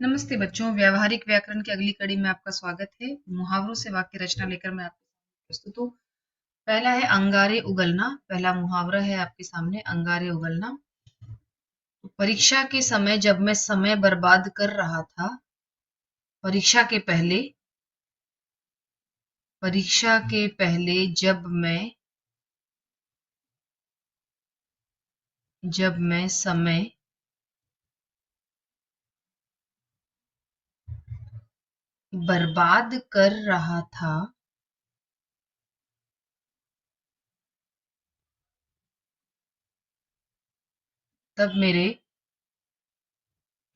नमस्ते बच्चों, व्यावहारिक व्याकरण की अगली कड़ी में आपका स्वागत है। मुहावरों से वाक्य रचना लेकर मैं आपके सामने प्रस्तुत हूँ। पहला है अंगारे उगलना। पहला मुहावरा है आपके सामने, अंगारे उगलना। परीक्षा के समय जब मैं समय बर्बाद कर रहा था, परीक्षा के पहले जब मैं समय बर्बाद कर रहा था, तब मेरे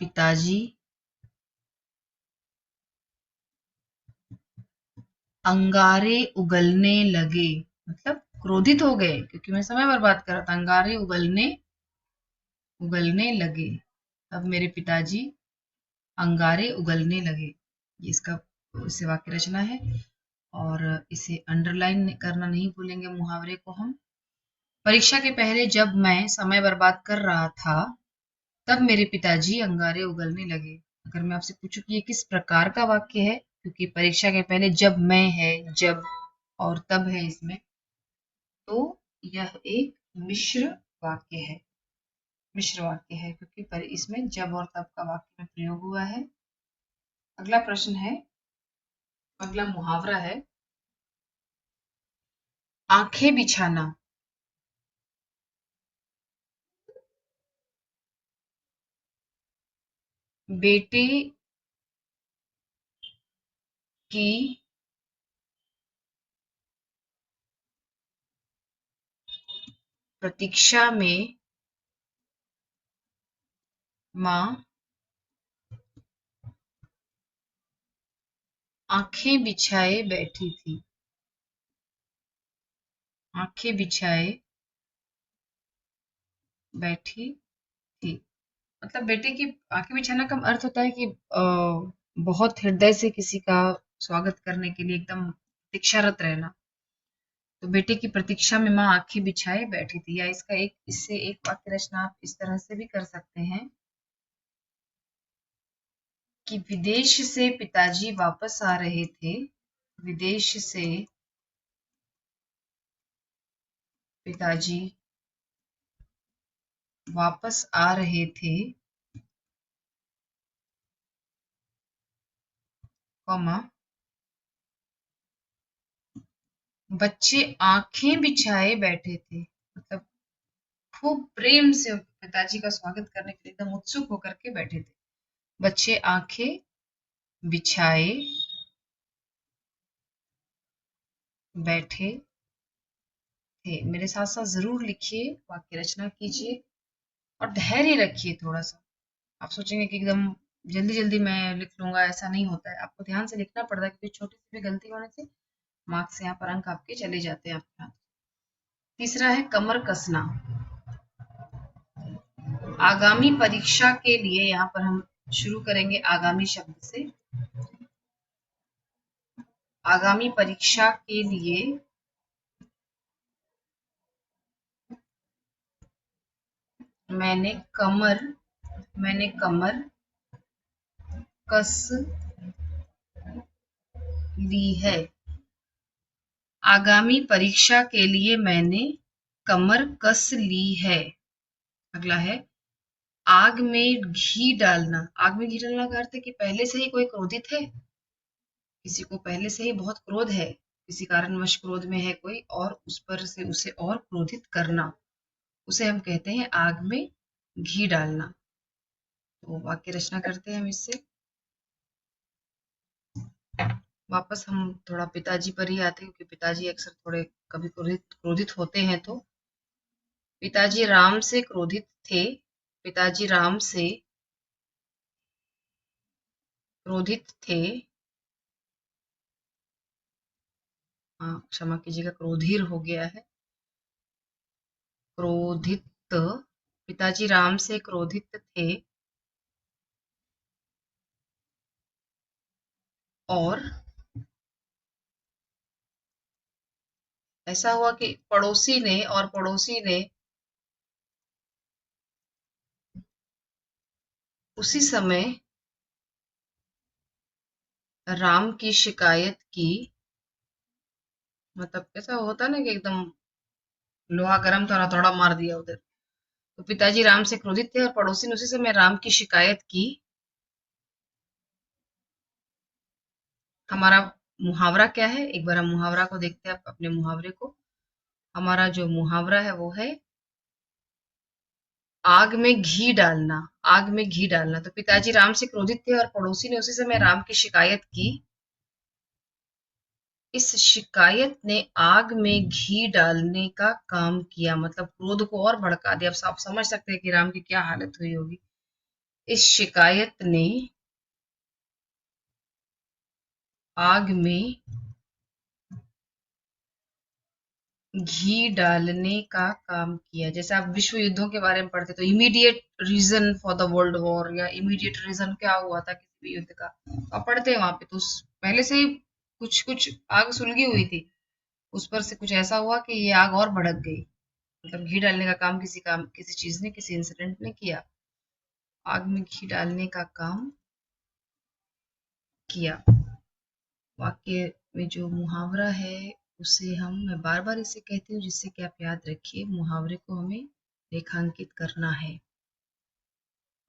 पिताजी अंगारे उगलने लगे। मतलब क्रोधित हो गए क्योंकि मैं समय बर्बाद कर रहा था। अंगारे उगलने उगलने लगे, तब मेरे पिताजी अंगारे उगलने लगे। ये इसका इससे वाक्य रचना है और इसे अंडरलाइन करना नहीं भूलेंगे मुहावरे को हम। परीक्षा के पहले जब मैं समय बर्बाद कर रहा था, तब मेरे पिताजी अंगारे उगलने लगे। अगर मैं आपसे पूछूं कि ये किस प्रकार का वाक्य है, क्योंकि परीक्षा के पहले जब मैं है, जब और तब है इसमें, तो यह एक मिश्र वाक्य है। मिश्र वाक्य है क्योंकि इसमें जब और तब का वाक्य में प्रयोग हुआ है। अगला प्रश्न है, अगला मुहावरा है आंखें बिछाना। बेटे की प्रतीक्षा में माँ आंखें बिछाए बैठी थी। आंखें बिछाए बैठी थी। मतलब बेटे की आंखें बिछाना का अर्थ होता है कि बहुत हृदय से किसी का स्वागत करने के लिए एकदम प्रतीक्षारत रहना। तो बेटे की प्रतीक्षा में माँ आंखें बिछाए बैठी थी। या इसका एक इससे एक वाक्य रचना आप इस तरह से भी कर सकते हैं कि विदेश से पिताजी वापस आ रहे थे। विदेश से पिताजी वापस आ रहे थे, कॉमा बच्चे आंखें बिछाए बैठे थे। मतलब खूब प्रेम से पिताजी का स्वागत करने के लिए एकदम उत्सुक होकर के बैठे थे। बच्चे आंखें बिछाए बैठे थे। मेरे साथ साथ जरूर लिखिए, वाक्य रचना कीजिए और धैर्य रखिए थोड़ा सा। आप सोचेंगे कि एकदम जल्दी जल्दी मैं लिख लूंगा, ऐसा नहीं होता है। आपको ध्यान से लिखना पड़ता है क्योंकि छोटी सी भी गलती होने से मार्क्स यहाँ पर अंक आपके चले जाते हैं आपके हाथ। तीसरा है कमर कसना। आगामी परीक्षा के लिए यहाँ पर हम शुरू करेंगे आगामी शब्द से। आगामी परीक्षा के लिए मैंने कमर कस ली है। आगामी परीक्षा के लिए मैंने कमर कस ली है। अगला है आग में घी डालना। आग में घी डालना का अर्थ है कि पहले से ही कोई क्रोधित है, किसी को पहले से ही बहुत क्रोध है, किसी कारणवश क्रोध में है कोई और उस पर से उसे और क्रोधित करना, उसे हम कहते हैं आग में घी डालना। तो वाक्य रचना करते हैं हम इससे। वापस हम थोड़ा पिताजी पर ही आते हैं क्योंकि पिताजी अक्सर थोड़े कभी क्रोधित क्रोधित होते हैं। तो पिताजी राम से क्रोधित थे। पिताजी राम से क्रोधित थे। हाँ, क्षमा कीजिएगा, क्रोधित हो गया है। क्रोधित, पिताजी राम से क्रोधित थे और ऐसा हुआ कि पड़ोसी ने उसी समय राम की शिकायत की, मतलब कैसा होता ना कि एकदम लोहा गर्म था, थोड़ा मार दिया उधर। तो पिताजी राम से क्रोधित थे और पड़ोसी ने उसी समय राम की शिकायत की। हमारा मुहावरा क्या है, एक बार हम मुहावरा को देखते हैं, अपने मुहावरे को। हमारा जो मुहावरा है वो है आग में घी डालना। आग में घी डालना। तो पिताजी राम से क्रोधित थे और पड़ोसी ने उसी समय राम की शिकायत की। इस शिकायत ने आग में घी डालने का काम किया, मतलब क्रोध को और भड़का दिया। अब आप समझ सकते हैं कि राम की क्या हालत हुई होगी। इस शिकायत ने आग में घी डालने का काम किया। जैसे आप विश्व युद्धों के बारे में पढ़ते तो immediate reason for the world war, या इमीडिएट रीजन क्या हुआ था किसी भी युद्ध का, तो आप पढ़ते हैं वहां पे। तो पहले से ही कुछ कुछ आग सुलगी हुई थी, उस पर से कुछ ऐसा हुआ कि ये आग और भड़क गई। मतलब घी डालने का काम किसी चीज ने, किसी इंसिडेंट ने किया। आग में घी डालने का काम किया। वाक्य में जो मुहावरा है उसे मैं बार बार इसे कहती हूँ जिससे कि आप याद रखिए, मुहावरे को हमें रेखांकित करना है।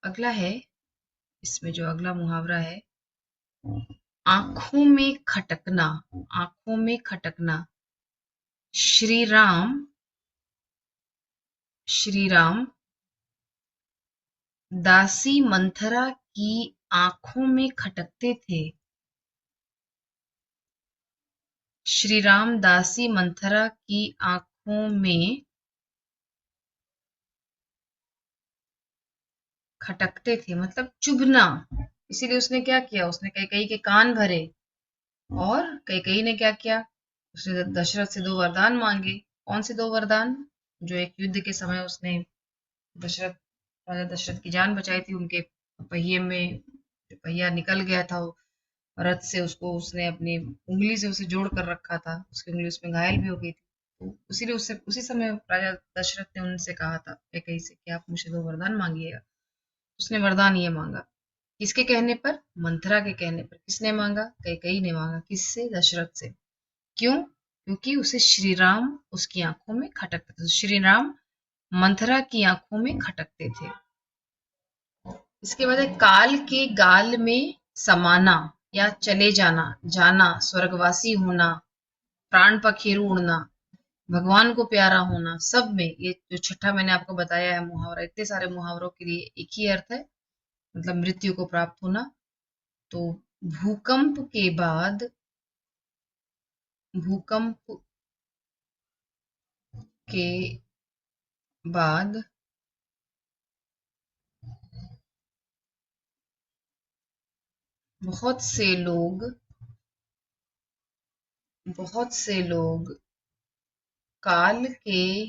अगला है, इसमें जो अगला मुहावरा है, आंखों में खटकना। आंखों में खटकना। श्री राम, श्री राम दासी मंथरा की आंखों में खटकते थे। श्री राम दासी मंथरा की आंखों में खटकते थे, मतलब चुभना। इसीलिए उसने क्या किया, उसने कैकेयी के कान भरे। और कैकेयी ने क्या किया, उसने दशरथ से 2 वरदान मांगे। कौन से 2 वरदान? जो एक युद्ध के समय उसने दशरथ, राजा दशरथ की जान बचाई थी। उनके पहिए में जो पहिया निकल गया था रथ से, उसको उसने अपनी उंगली से उसे जोड़ कर रखा था। उसकी उंगली उसमें घायल भी हो गई थी। तो इसीलिए उससे उसी समय राजा दशरथ ने उनसे कहा था कैकेयी से कि आप मुझे 2 वरदान मांगिएगा। उसने वरदान ये मांगा। किसके कहने पर? मंथरा के कहने पर। किसने मांगा? कैकेयी ने मांगा। किससे? दशरथ से। क्यों? क्योंकि उसे श्री राम उसकी आंखों में खटकते थे। श्री राम मंथरा की आंखों में खटकते थे। इसके बाद है काल के गाल में समाना या चले जाना, जाना, स्वर्गवासी होना, प्राण पखेरु उड़ना, भगवान को प्यारा होना, सब में ये जो छठा मैंने आपको बताया है मुहावरा, इतने सारे मुहावरों के लिए एक ही अर्थ है, मतलब मृत्यु को प्राप्त होना। तो भूकंप के बाद, भूकंप के बाद बहुत से लोग, बहुत से लोग काल के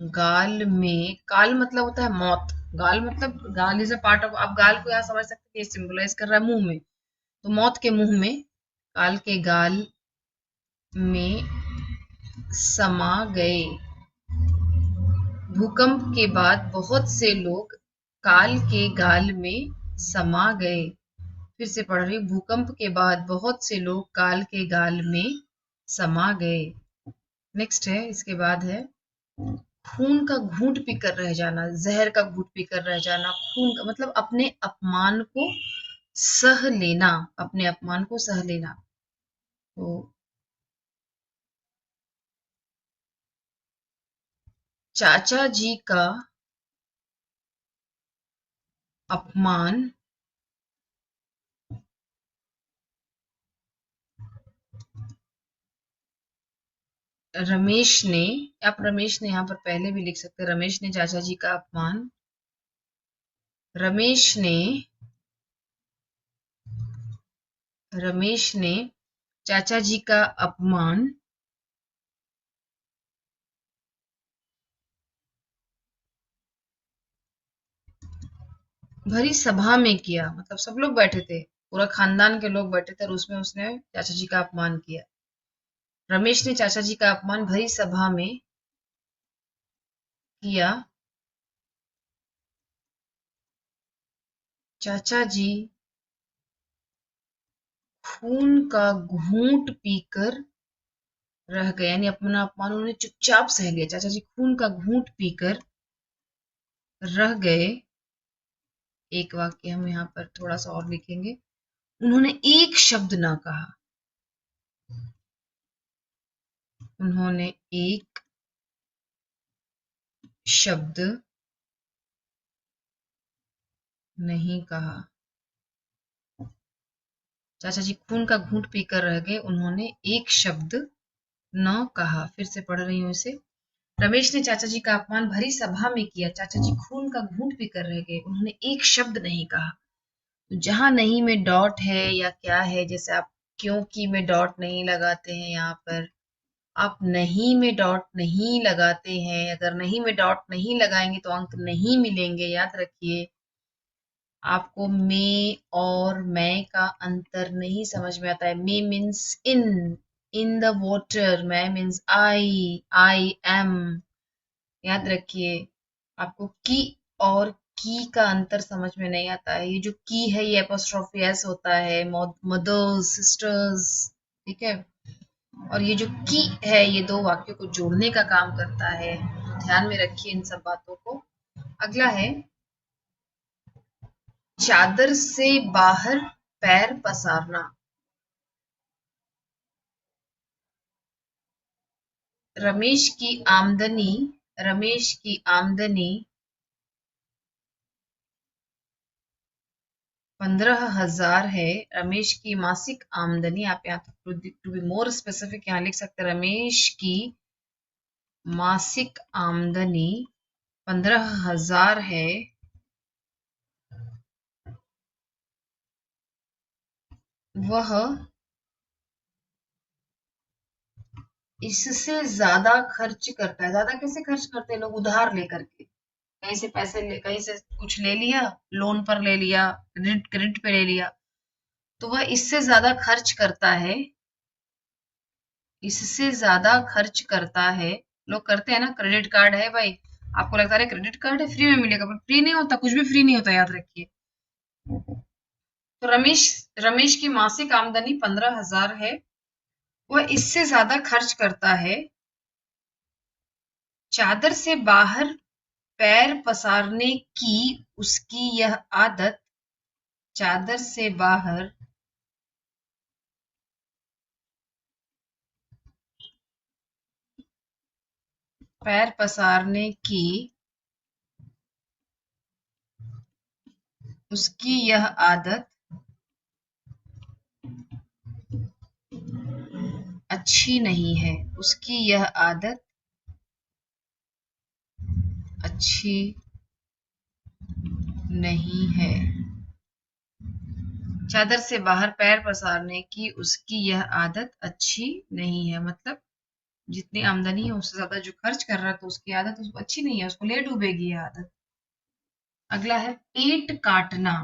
गाल में, काल मतलब होता है मौत। गाल मतलब गाल इज अ पार्ट ऑफ, आप गाल को यहाँ समझ सकते हैं, सिंबलाइज कर रहा है मुंह में। तो मौत के मुंह में, काल के गाल में समा गए। भूकंप के बाद बहुत से लोग काल के गाल में समा गए। फिर से पढ़ रही, भूकंप के बाद बहुत से लोग काल के गाल में समा गए। नेक्स्ट है, इसके बाद है खून का घूंट पीकर रह जाना, जहर का घूंट पीकर रह जाना। खून का मतलब अपने अपमान को सह लेना, अपने अपमान को सह लेना। तो चाचा जी का अपमान रमेश ने, आप रमेश ने यहाँ पर पहले भी लिख सकते हैं, रमेश ने चाचा जी का अपमान, रमेश ने, रमेश ने चाचा जी का अपमान भरी सभा में किया। मतलब सब लोग बैठे थे, पूरा खानदान के लोग बैठे थे और उसमें उसने चाचा जी का अपमान किया। रमेश ने चाचा जी का अपमान भरी सभा में किया। चाचा जी खून का घूंट पीकर रह गए, यानी अपना अपमान उन्होंने चुपचाप सह लिया। चाचा जी खून का घूंट पीकर रह गए। एक वाक्य हम यहाँ पर थोड़ा सा और लिखेंगे, उन्होंने एक शब्द ना कहा। उन्होंने एक शब्द नहीं कहा। चाचा जी खून का घूंट पीकर रह गए, उन्होंने एक शब्द न कहा। फिर से पढ़ रही हूँ इसे। रमेश ने चाचा जी का अपमान भरी सभा में किया। चाचा जी खून का घूंट पीकर रह गए, उन्होंने एक शब्द नहीं कहा। तो जहां नहीं में डॉट है या क्या है, जैसे आप क्योंकि में डॉट नहीं लगाते हैं, यहाँ पर आप नहीं में डॉट नहीं लगाते हैं। अगर नहीं में डॉट नहीं लगाएंगे तो अंक नहीं मिलेंगे, याद रखिए। आपको मे और मैं का अंतर नहीं समझ में आता है। मे मीन्स इन द वाटर, मैं मीन्स आई एम, याद रखिए। आपको की और की का अंतर समझ में नहीं आता है। ये जो की है ये एपोस्ट्रोफी एस होता है, मदर्स, सिस्टर्स, ठीक है। और ये जो की है ये दो वाक्यों को जोड़ने का काम करता है। ध्यान में रखिए इन सब बातों को। अगला है चादर से बाहर पैर पसारना। रमेश की आमदनी 15,000 है। रमेश की मासिक आमदनी, आप यहाँ टू बी मोर स्पेसिफिक यहाँ लिख सकते हैं, रमेश की मासिक आमदनी 15,000 है। वह इससे ज्यादा खर्च करता है। ज्यादा कैसे खर्च करते हैं लोग? उधार लेकर के, कहीं से पैसे ले, कहीं से कुछ ले लिया, लोन पर ले लिया, क्रेडिट पे ले लिया, तो वह इससे ज्यादा खर्च करता है। इससे ज्यादा खर्च करता है। लोग करते हैं ना, क्रेडिट कार्ड है भाई, आपको लगता है क्रेडिट कार्ड है फ्री में मिलेगा, पर फ्री नहीं होता, कुछ भी फ्री नहीं होता, याद रखिए। तो रमेश की मासिक आमदनी 15,000 है। वह इससे ज्यादा खर्च करता है। चादर से बाहर पैर पसारने की उसकी यह आदत। चादर से बाहर पैर पसारने की उसकी यह आदत अच्छी नहीं है। उसकी यह आदत अच्छी नहीं है। चादर से बाहर पैर पसारने की उसकी यह आदत अच्छी नहीं है, मतलब जितनी आमदनी है उससे ज्यादा जो खर्च कर रहा है, तो उसकी आदत उसको अच्छी नहीं है, उसको ले डूबेगी ये आदत। अगला है पेट काटना।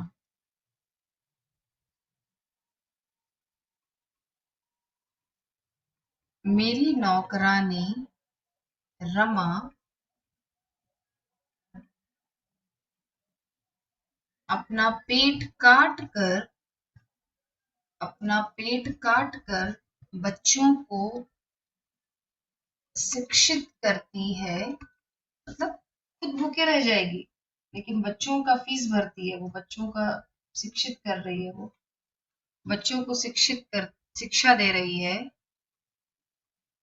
मेरी नौकरानी रमा अपना पेट काट कर बच्चों को शिक्षित करती है। मतलब खुद भूखे रह जाएगी, लेकिन बच्चों का फीस भरती है, वो बच्चों का शिक्षित कर रही है, वो बच्चों को शिक्षा दे रही है।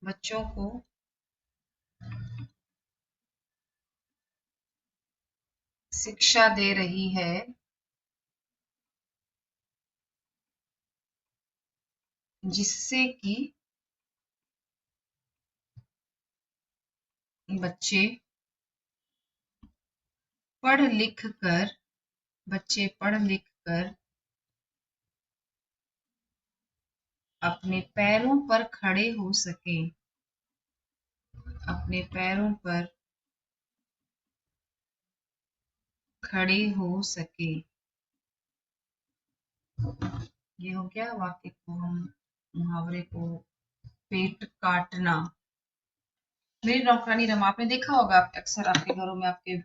बच्चों को शिक्षा दे रही है, जिससे कि बच्चे पढ़ लिख कर अपने पैरों पर खड़े हो सके। अपने पैरों पर खड़े हो सके। ये हो गया वाक्य को हम मुहावरे को। पेट काटना। मेरी नौकरानी रमा, आपने देखा होगा, आप अक्सर आपके घरों में आपके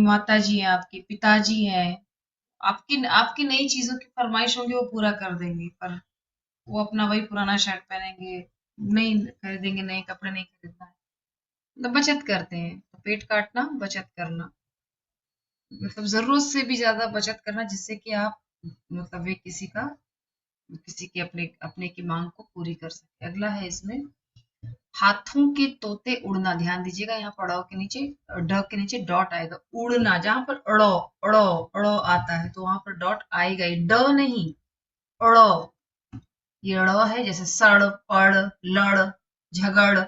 माता जी हैं, आपके पिताजी हैं, आपकी आपकी नई चीजों की फरमाइश होंगी वो पूरा कर देंगे, पर वो अपना वही पुराना शर्ट पहनेंगे, नहीं खरीदेंगे, नए कपड़े नहीं खरीदना है। मतलब बचत करते हैं, तो पेट काटना बचत करना, मतलब जरूरत से भी ज्यादा बचत करना, जिससे कि आप मतलब वे किसी की अपने अपने की मांग को पूरी कर सके। अगला है इसमें हाथों के तोते उड़ना। ध्यान दीजिएगा, यहाँ पर के नीचे ड के नीचे डॉट आएगा। उड़ना, जहां पर अड़ो अड़ो अड़ो आता है तो वहां पर डॉट आएगा ही, ड नहीं, अड़ो। ये ड़ है, जैसे सड़ पड़ लड़ झगड़,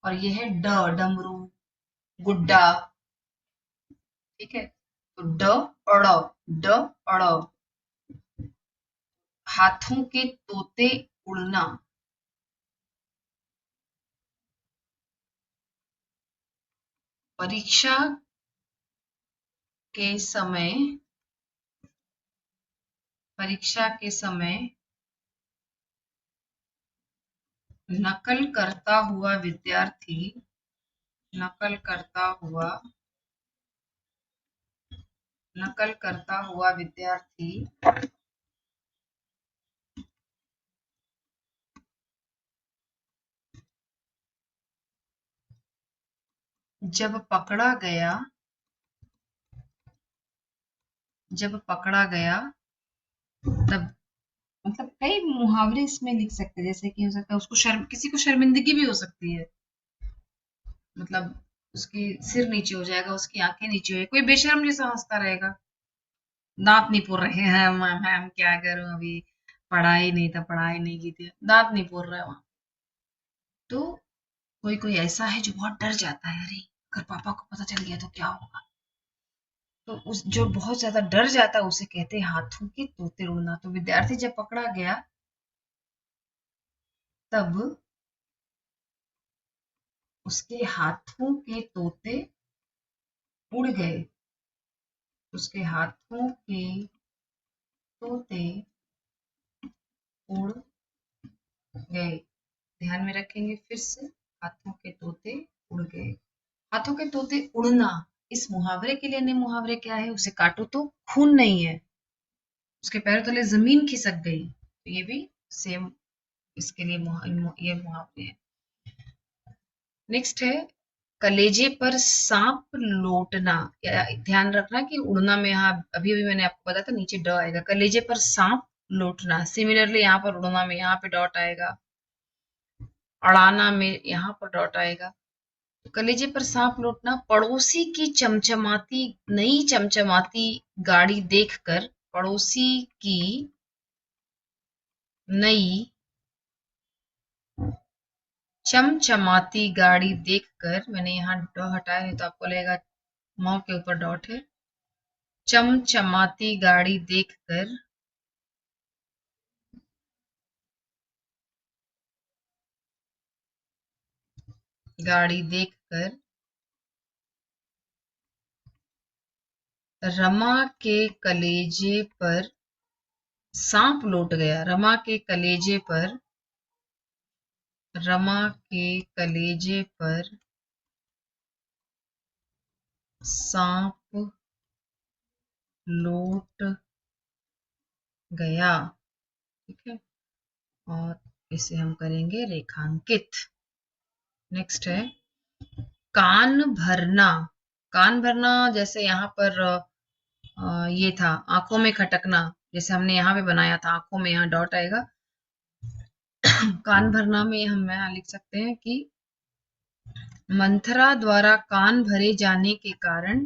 और ये है ड, डमरू गुड्डा। ठीक है, तो ड अड़, ड अड़, हाथों के तोते उड़ना। परीक्षा के समय, परीक्षा के समय नकल करता हुआ विद्यार्थी, नकल करता हुआ, नकल करता हुआ विद्यार्थी जब पकड़ा गया, जब पकड़ा गया तब, मतलब कई मुहावरे इसमें लिख सकते हैं, जैसे कि हो सकता है उसको शर्म, किसी को शर्मिंदगी भी हो सकती है, मतलब उसकी सिर नीचे हो जाएगा, उसकी आंखें नीचे हो जाएगी, कोई बेशर्म जैसा हंसता रहेगा, दांत नहीं पुर रहे हैं, मैम क्या करूं अभी, पढ़ाई नहीं था, पढ़ाई नहीं की थी, दांत नहीं पुर रहा है वहां। तो कोई कोई ऐसा है जो बहुत डर जाता है, अरे अगर पापा को पता चल गया तो क्या होगा। तो उस जो बहुत ज्यादा डर जाता है उसे कहते हैं हाथों के तोते उड़ना। तो विद्यार्थी जब पकड़ा गया तब उसके हाथों के तोते उड़ गए, उसके हाथों के तोते उड़ गए। ध्यान में रखेंगे फिर से, हाथों के तोते उड़ गए। हाथों के तोते उड़ना, इस मुहावरे के लिए अन्य मुहावरे क्या है, उसे काटो तो खून नहीं है, उसके पैरों तले जमीन खिसक गई, तो ये भी सेम इसके लिए ये मुहावरे हैं। नेक्स्ट है कलेजे पर सांप लोटना। ध्यान रखना कि उड़ना में, यहाँ अभी अभी मैंने आपको बताया था नीचे ड आएगा, कलेजे पर सांप लोटना। सिमिलरली यहाँ पर उड़ना में यहाँ पे डॉट आएगा, अड़ाना में यहाँ पर डॉट आएगा। तो कलेजे पर सांप लोटना, पड़ोसी की चमचमाती, नई चमचमाती गाड़ी देखकर, पड़ोसी की नई चमचमाती गाड़ी देखकर, मैंने यहाँ ड हटाया नहीं तो आपको लगेगा मौ के ऊपर डॉट है, चमचमाती गाड़ी देखकर, गाड़ी देखकर रमा के कलेजे पर सांप लौट गया। रमा के कलेजे पर, रमा के कलेजे पर सांप लौट गया। ठीक है, और इसे हम करेंगे रेखांकित। नेक्स्ट है कान भरना। कान भरना, जैसे यहाँ पर ये था आंखों में खटकना, जैसे हमने यहाँ पे बनाया था आंखों में, यहाँ डॉट आएगा। कान भरना में हम यहाँ लिख सकते हैं कि मंथरा द्वारा कान भरे जाने के कारण,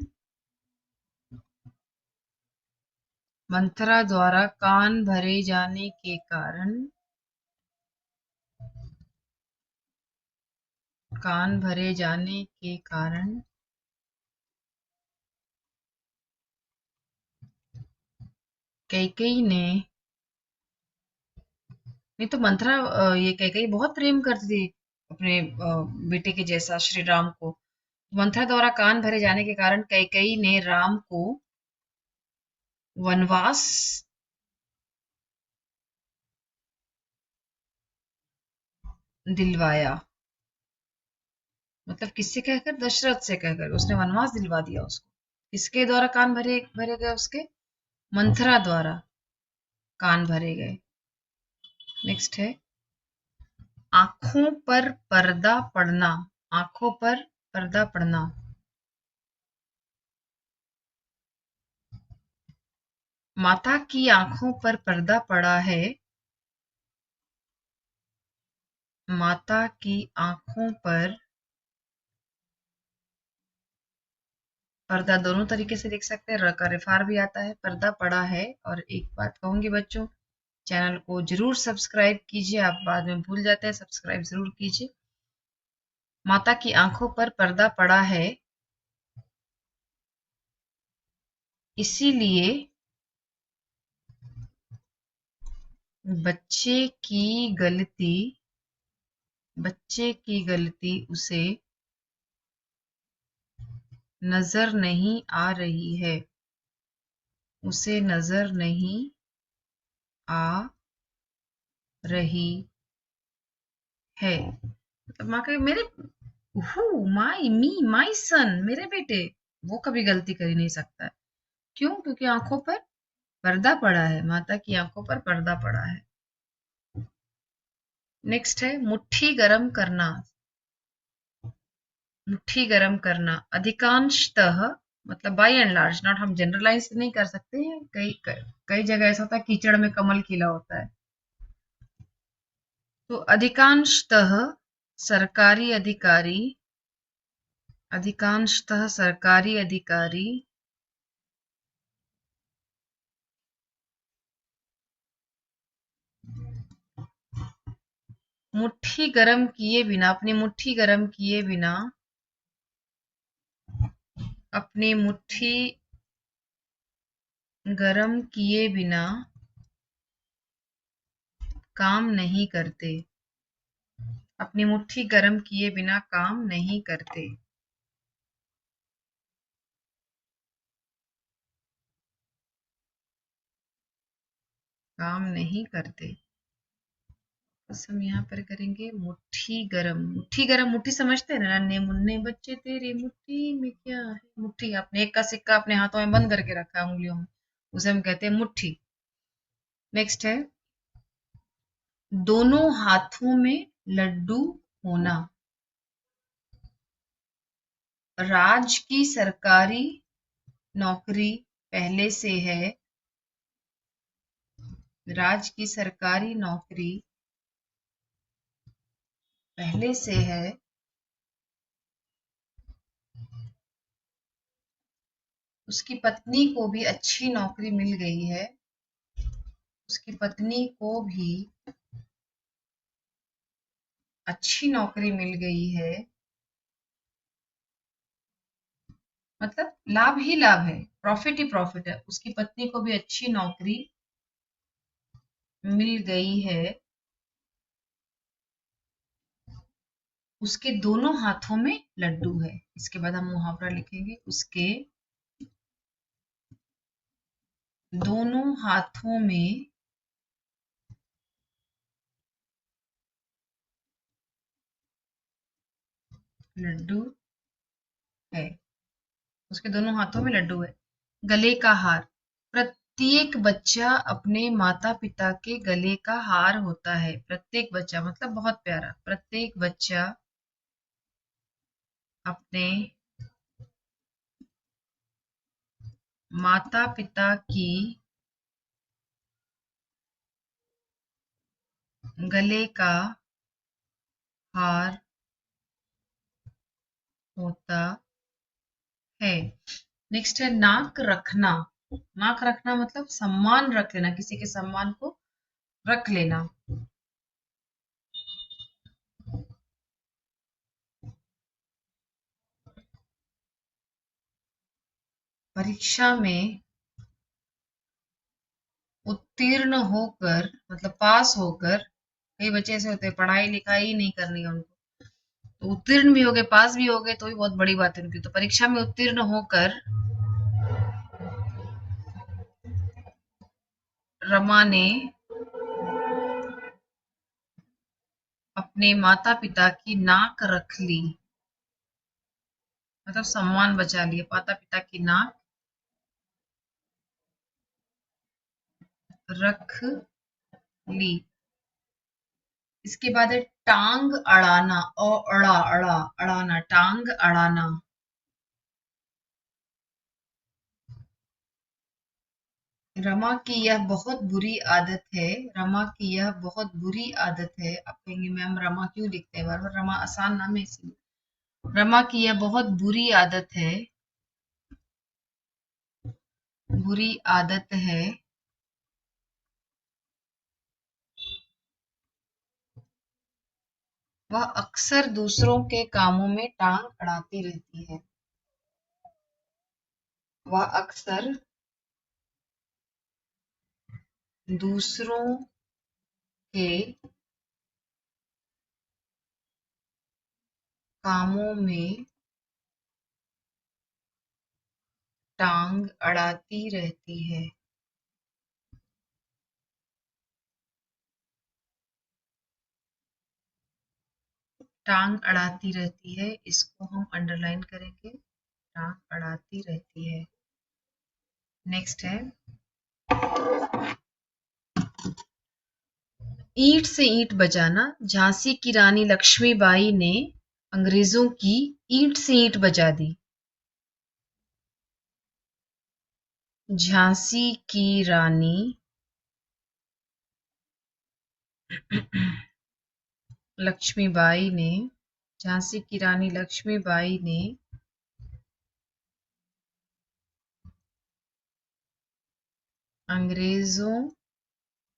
मंथरा द्वारा कान भरे जाने के कारण, कान भरे जाने के कारण कैकेयी ने, नहीं तो मंथरा, ये कैकेयी बहुत प्रेम करती थी अपने बेटे के जैसा श्री राम को। मंथरा द्वारा कान भरे जाने के कारण कैकेयी ने राम को वनवास दिलवाया। मतलब किससे कहकर, दशरथ से कहकर उसने वनवास दिलवा दिया उसको। किसके द्वारा कान भरे भरे गए उसके, मंथरा द्वारा कान भरे गए। नेक्स्ट है आंखों पर पर्दा पड़ना। आंखों पर पर्दा पड़ना। माता की आंखों पर पर्दा पड़ा है। माता की आंखों पर पर्दा दोनों तरीके से लिख सकते हैं। र का रिफार भी आता है, पर्दा पड़ा है। और एक बात कहूंगी बच्चों, चैनल को जरूर सब्सक्राइब कीजिए। आप बाद में भूल जाते हैं, सब्सक्राइब जरूर कीजिए। माता की आंखों पर पर्दा पड़ा है, इसीलिए बच्चे की गलती उसे नजर नहीं आ रही है। उसे नजर नहीं आ रही है। मतलब माँ के मेरे माई सन, मेरे बेटे, वो कभी गलती कर ही नहीं सकता है। क्यों? क्योंकि आंखों पर पर्दा पड़ा है। माता की आंखों पर पर्दा पड़ा है। नेक्स्ट है मुट्ठी गरम करना। मुट्ठी गरम करना अधिकांशतः, मतलब बाय एंड लार्ज, नॉट, हम जनरलाइज नहीं कर सकते हैं। कई जगह ऐसा होता है कीचड़ में कमल खिला होता है। तो अधिकांशतः सरकारी अधिकारी मुट्ठी गरम किए बिना, अपनी मुट्ठी गरम किए बिना काम नहीं करते। अपनी मुट्ठी गरम किए बिना काम नहीं करते। काम नहीं करते। बस हम यहाँ पर करेंगे मुट्ठी गरम। मुट्ठी गरम, मुट्ठी समझते हैं ना, नन्हे मुन्ने बच्चे तेरी मुट्ठी में क्या है। मुट्ठी, आपने एक का सिक्का अपने हाथों में बंद करके रखा है, उंगलियों में, उसे हम कहते हैं मुट्ठी। नेक्स्ट है दोनों हाथों में लड्डू होना। राज की सरकारी नौकरी पहले से है। राज की सरकारी नौकरी पहले से है। उसकी पत्नी को भी अच्छी नौकरी मिल गई है। उसकी पत्नी को भी अच्छी नौकरी मिल गई है। मतलब लाभ ही लाभ है, प्रॉफिट ही प्रॉफिट है। उसकी पत्नी को भी अच्छी नौकरी मिल गई है। उसके दोनों हाथों में लड्डू है। इसके बाद हम मुहावरा लिखेंगे, उसके दोनों हाथों में लड्डू है। उसके दोनों हाथों में लड्डू है। गले का हार। प्रत्येक बच्चा अपने माता पिता के गले का हार होता है। प्रत्येक बच्चा मतलब बहुत प्यारा। प्रत्येक बच्चा अपने माता पिता की गले का हार होता है। नेक्स्ट है नाक रखना। नाक रखना मतलब सम्मान रख लेना, किसी के सम्मान को रख लेना। परीक्षा में उत्तीर्ण होकर, मतलब पास होकर। कई बच्चे ऐसे होते हैं पढ़ाई लिखाई ही नहीं करनी है उनको, तो उत्तीर्ण भी हो गए, पास भी हो गए, तो भी बहुत बड़ी बात है उनकी। तो परीक्षा में उत्तीर्ण होकर रमा ने अपने माता पिता की नाक रख ली। मतलब सम्मान बचा लिया, माता पिता की नाक रख ली। इसके बाद है टांग अड़ाना, अड़ा अड़ा अड़ाना, टांग अड़ाना। रमा की यह बहुत बुरी आदत है, रमा की यह बहुत बुरी आदत है। आप कहेंगे मैम रमा क्यों लिखते हैं बार बार, रमा आसान नाम है इसलिए। रमा की यह बहुत बुरी आदत है, बुरी आदत है। वह अक्सर दूसरों के कामों में टांग अड़ाती रहती है। वह अक्सर दूसरों के कामों में टांग अड़ाती रहती है। टांग अड़ाती रहती है, इसको हम अंडरलाइन करेंगे, टांग अड़ाती रहती है। नेक्स्ट है ईंट से ईंट बजाना। झांसी की रानी लक्ष्मीबाई ने अंग्रेजों की ईंट से ईंट बजा दी। झांसी की रानी लक्ष्मीबाई ने, झांसी की रानी लक्ष्मीबाई ने अंग्रेजों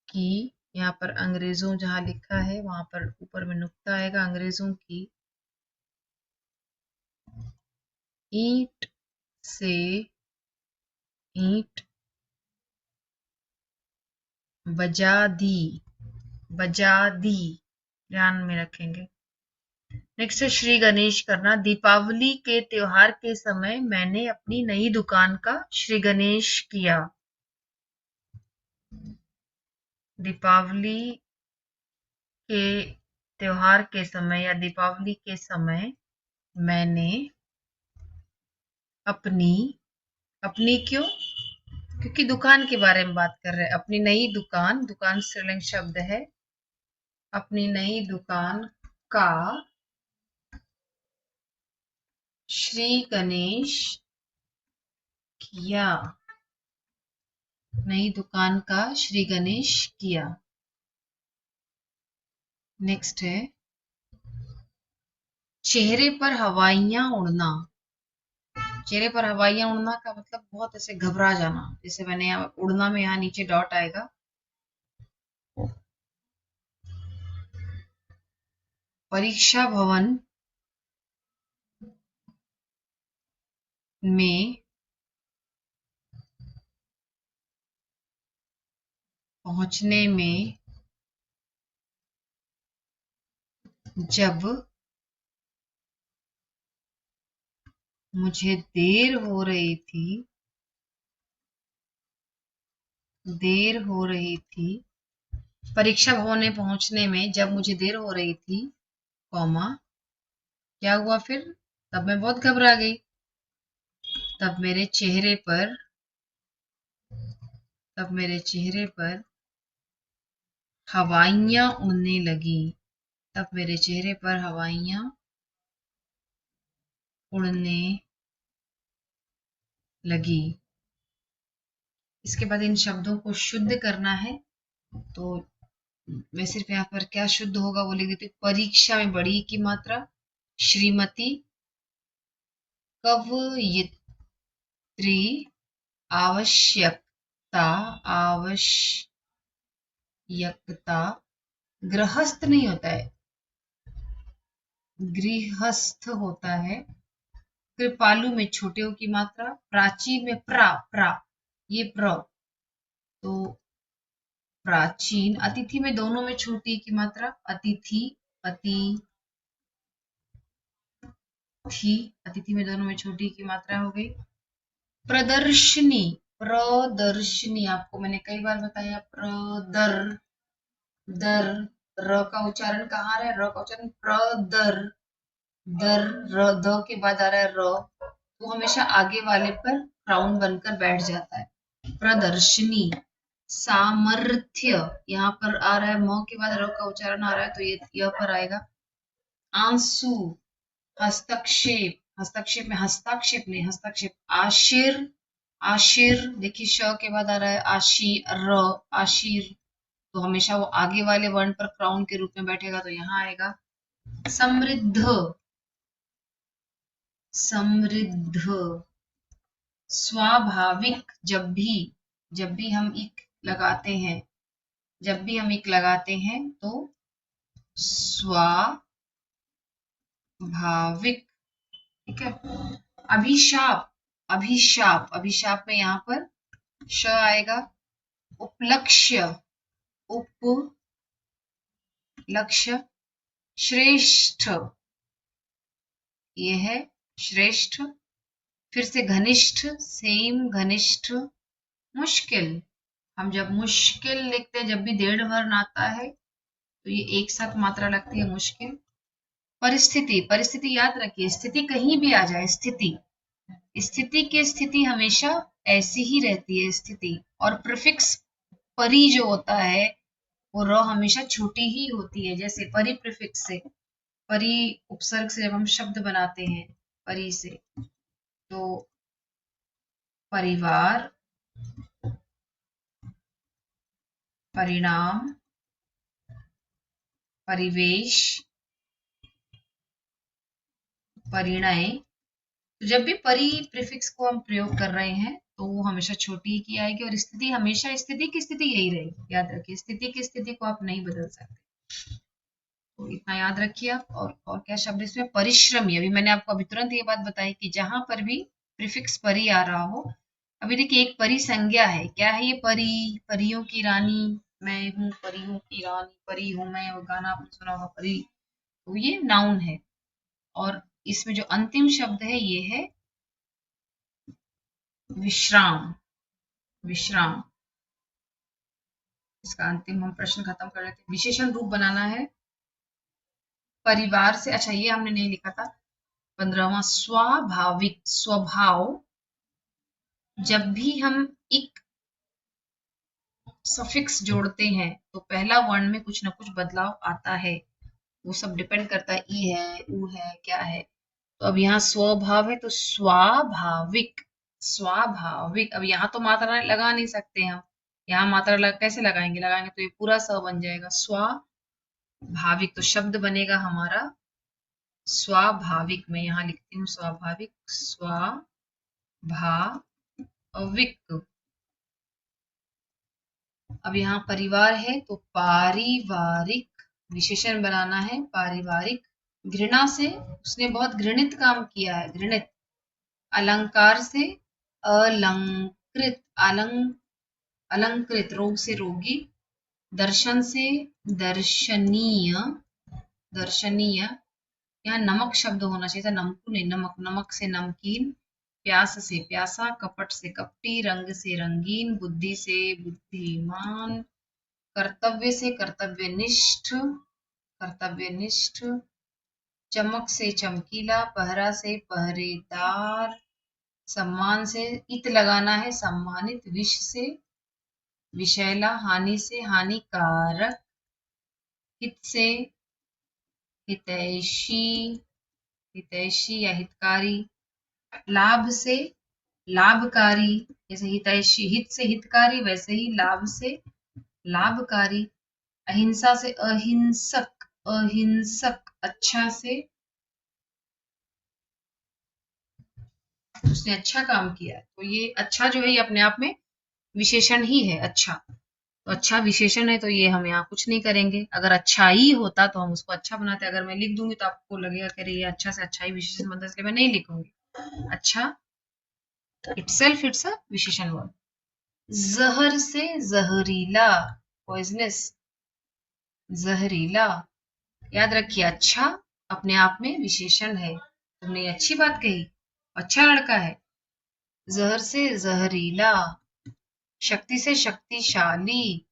की, यहाँ पर अंग्रेजों जहां लिखा है वहां पर ऊपर में नुक्ता आएगा, अंग्रेजों की ईंट से ईंट बजा दी, बजा दी, ध्यान में रखेंगे। नेक्स्ट है श्री गणेश करना। दीपावली के त्योहार के समय मैंने अपनी नई दुकान का श्री गणेश किया। दीपावली के त्योहार के समय या दीपावली के समय मैंने अपनी, अपनी क्यों, क्योंकि दुकान के बारे में बात कर रहे हैं, अपनी नई दुकान, दुकान स्त्रीलिंग शब्द है, अपनी नई दुकान का श्री गणेश किया, नई दुकान का श्री गणेश किया। नेक्स्ट है चेहरे पर हवाइयां उड़ना। चेहरे पर हवाइयां उड़ना का मतलब बहुत ऐसे घबरा जाना, जैसे मैंने यहाँ उड़ना में यहाँ नीचे डॉट आएगा। परीक्षा भवन में पहुंचने में जब मुझे देर हो रही थी, देर हो रही थी, परीक्षा भवन में पहुंचने में जब मुझे देर हो रही थी, कॉमा, क्या हुआ फिर, तब मैं बहुत घबरा गई, तब मेरे चेहरे पर, तब मेरे चेहरे पर हवाइयां उड़ने लगी, तब मेरे चेहरे पर हवाइयां उड़ने लगी। इसके बाद इन शब्दों को शुद्ध करना है, तो मैं सिर्फ यहाँ पर क्या शुद्ध होगा वो लिख देती हूँ। परीक्षा में बड़ी की मात्रा, श्रीमती, कवयित्री, आवश्यकता, आवश्यकता, गृहस्थ नहीं होता है, गृहस्थ होता है। कृपालु में छोटे ओ की मात्रा, प्राची में प्रा, प्रा, ये प्र, तो प्राचीन। अतिथि में दोनों में छोटी की मात्रा, अतिथि, अतिथि, अतिथि में दोनों में छोटी की मात्रा हो गई। प्रदर्शनी, प्रदर्शनी आपको मैंने कई बार बताया, प्रदर, दर, र का उच्चारण कहाँ है, र का उच्चारण प्रदर, दर, र, द के बाद आ रहा है र, वो हमेशा आगे वाले पर क्राउन बनकर बैठ जाता है। प्रदर्शनी, सामर्थ्य, यहाँ पर आ रहा है म के बाद र का उच्चारण आ रहा है तो ये य पर आएगा। आंसू, हस्तक्षेप, हस्तक्षेप में हस्ताक्षेप नहीं, हस्तक्षेप। आशीर, आशीर देखिए श के बाद आ रहा है आशी र, आशीर, तो हमेशा वो आगे वाले वर्ण पर क्राउन के रूप में बैठेगा तो यहाँ आएगा। समृद्ध, समृद्ध। स्वाभाविक, जब भी हम इक लगाते हैं, जब भी हम इक लगाते हैं तो स्वाभाविक, ठीक है। अभिशाप, अभिशाप, अभिशाप में यहाँ पर श आएगा। उपलक्ष्य, उपलक्ष्य। श्रेष्ठ, ये है श्रेष्ठ। फिर से घनिष्ठ, सेम, घनिष्ठ। मुश्किल, हम जब मुश्किल लिखते हैं, जब भी डेढ़ वर्ण आता है तो ये एक साथ मात्रा लगती है, मुश्किल। परिस्थिति, परिस्थिति याद रखिए, स्थिति कहीं भी आ जाए, स्थिति, स्थिति की स्थिति हमेशा ऐसी ही रहती है स्थिति। और प्रीफिक्स परी जो होता है वो र हमेशा छोटी ही होती है। जैसे परी प्रीफिक्स से, परी उपसर्ग से जब हम शब्द बनाते हैं परी से, तो परिवार, परिणाम, परिवेश, परिणय। तो जब भी परी प्रीफिक्स को हम प्रयोग कर रहे हैं तो वो हमेशा छोटी ही की आएगी। और स्थिति हमेशा स्थिति की स्थिति यही रहेगी, याद रखिए, स्थिति की स्थिति को आप नहीं बदल सकते, तो इतना याद रखिए आप। और क्या शब्द इसमें, परिश्रमी। अभी मैंने आपको अभी तुरंत ये बात बताई कि जहां पर भी प्रीफिक्स परी आ रहा हो, अभी देखिए एक परी संज्ञा है, क्या है ये, परी, परियों की रानी, मैं हूँ परियों की रानी, परी हूँ मैं, वो गाना आपने सुना होगा परी, तो ये नाउन है। और इसमें जो अंतिम शब्द है ये है विश्राम, विश्राम। इसका अंतिम हम प्रश्न खत्म कर लेते हैं। विशेषण रूप बनाना है परिवार से, अच्छा ये हमने नहीं लिखा था, 15वां, स्वाभाविक, स्वभाव। जब भी हम एक सफिक्स जोड़ते हैं तो पहला वर्ण में कुछ ना कुछ बदलाव आता है, वो सब डिपेंड करता है, ई है, ऊ है, क्या है। तो अब यहाँ स्वभाव है तो स्वाभाविक, स्वाभाविक। अब यहाँ तो मात्रा लगा नहीं सकते हम, यहाँ मात्रा कैसे लगाएंगे, लगाएंगे तो ये पूरा स बन जाएगा, स्वाभाविक। तो शब्द बनेगा हमारा स्वाभाविक। मैं यहाँ लिखती हूँ स्वाभाविक, स्वाभाविक। अब यहाँ परिवार है तो पारिवारिक, विशेषण बनाना है पारिवारिक। घृणा से, उसने बहुत घृणित काम किया है, घृणित। अलंकार से अलंकृत, अलंकृत। रोग से रोगी। दर्शन से दर्शनीय, दर्शनीय। यहाँ नमक शब्द होना चाहिए था, नमक नहीं, नमक, नमक से नमकीन। प्यास से प्यासा, कपट से कपटी, रंग से रंगीन, बुद्धि से बुद्धिमान। कर्तव्य से कर्तव्यनिष्ठ, कर्तव्यनिष्ठ। चमक से चमकीला, पहरा से पहरेदार। सम्मान से इत लगाना है, सम्मानित। विष से विषैला, हानि से हानिकारक। हित से हितैषी, हितैषी या हितकारी। लाभ से लाभकारी, जैसे हितैषी, हित से हितकारी, वैसे ही लाभ से लाभकारी। अहिंसा से अहिंसक, अहिंसक। अच्छा से, उसने अच्छा काम किया, तो ये अच्छा जो है ये अपने आप में विशेषण ही है, अच्छा। तो अच्छा विशेषण है तो ये हम यहाँ कुछ नहीं करेंगे। अगर अच्छा ही होता तो हम उसको अच्छा बनाते। अगर मैं लिख दूंगी तो आपको लगेगा कि ये अच्छा से अच्छा ही विशेषण बनता है, इसलिए मैं नहीं लिखूंगी। अच्छा इटसेल्फ इट्स अ विशेषण वर्ड। जहर से जहरीला, पॉइजनस, जहरीला। याद रखिए अच्छा अपने आप में विशेषण है। तुमने ये अच्छी बात कही, अच्छा लड़का है। जहर से जहरीला। शक्ति से शक्तिशाली।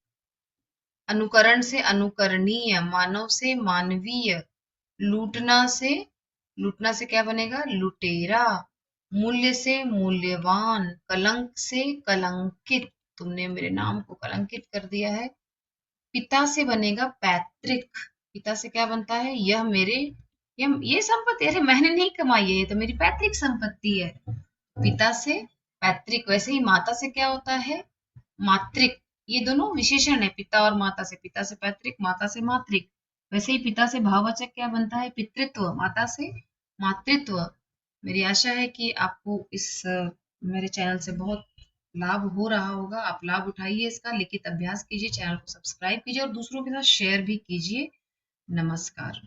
अनुकरण से अनुकरणीय, मानव से मानवीय। लूटना से क्या बनेगा, लुटेरा। मूल्य से मूल्यवान। कलंक से कलंकित, तुमने मेरे नाम को कलंकित कर दिया है। पिता से बनेगा पैतृक। पिता से क्या बनता है? यह मेरे, ये संपत्ति, अरे मैंने नहीं कमाई है, ये तो मेरी पैतृक संपत्ति है। पिता से पैतृक। वैसे ही माता से क्या होता है? मातृक। ये दोनों विशेषण है, पिता और माता से। पिता से पैतृक, माता से मातृक। वैसे ही पिता से भाववाचक क्या बनता है? पितृत्व। माता से मातृत्व। मेरी आशा है कि आपको इस मेरे चैनल से बहुत लाभ हो रहा होगा। आप लाभ उठाइए इसका, लिखित अभ्यास कीजिए, चैनल को सब्सक्राइब कीजिए और दूसरों के साथ शेयर भी कीजिए। नमस्कार।